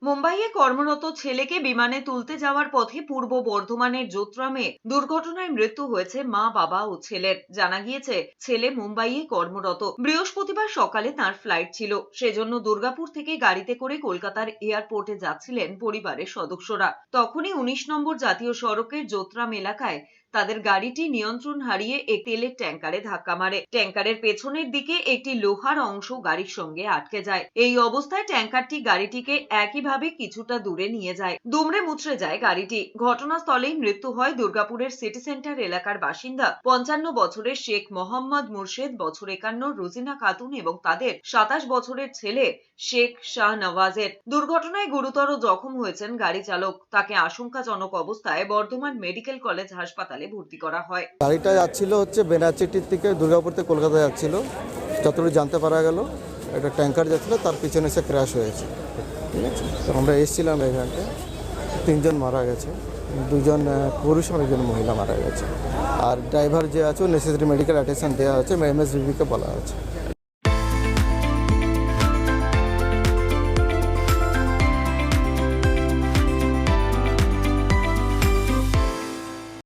মুম্বাইয়ে কর্মরত ছেলেকে বিমানে তুলতে যাওয়ার পথে পূর্ব বর্ধমানের যোত্রামে দুর্ঘটনায় মৃত্যু হয়েছে মা, বাবা ও ছেলের। জানা গিয়েছে, ছেলে মুম্বাইয়ে কর্মরত। বৃহস্পতিবার সকালে তার ফ্লাইট ছিল, সেজন্য দুর্গাপুর থেকে গাড়িতে করে কলকাতার এয়ারপোর্টে যাচ্ছিলেন পরিবারের সদস্যরা। তখনই ১৯ নম্বর জাতীয় সড়কের যোত্রাম এলাকায় তাদের গাড়িটি নিয়ন্ত্রণ হারিয়ে এক তেলের ট্যাঙ্কারে ধাক্কা মারে। ট্যাঙ্কারের পেছনের দিকে একটি লোহার অংশ গাড়ির সঙ্গে আটকে যায়। এই অবস্থায় ট্যাঙ্কারটি গাড়িটিকে একইভাবে কিছুটা দূরে নিয়ে যায়। দুমড়ে মুচড়ে যায় গাড়িটি। ঘটনাস্থলেই মৃত্যু হয় দুর্গাপুরের সিটি সেন্টার এলাকার বাসিন্দা ৫৫ বছরের শেখ মোহাম্মদ মুর্শেদ, বছর ৫১ রোজিনা খাতুন এবং তাদের ২৭ বছরের ছেলে শেখ শাহনওয়াজের। দুর্ঘটনায় গুরুতর জখম হয়েছেন গাড়ি চালক। তাকে আশঙ্কাজনক অবস্থায় বর্ধমান মেডিকেল কলেজ হাসপাতালে ভর্তি করা হয়। গাড়িটা যাচ্ছিল হচ্ছে বেনাচিটির থেকে দুর্গাপুর থেকে কলকাতা যাচ্ছিল। যতটুকু জানতে পারা গেল একটা ট্যাঙ্কার যাচ্ছিল, তার পিছনে এসে ক্র্যাশ হয়েছে। ঠিক আছে, তো আমরা এসেছিলাম এখানটা। ৩ জন মারা গেছে, 2 জন পুরুষ আর 1 জন মহিলা মারা গেছে। আর ড্রাইভার যে আছে নেসেসারি মেডিকেল অ্যাটেনশন দেওয়া হচ্ছে, MSVPকে বলা হচ্ছে।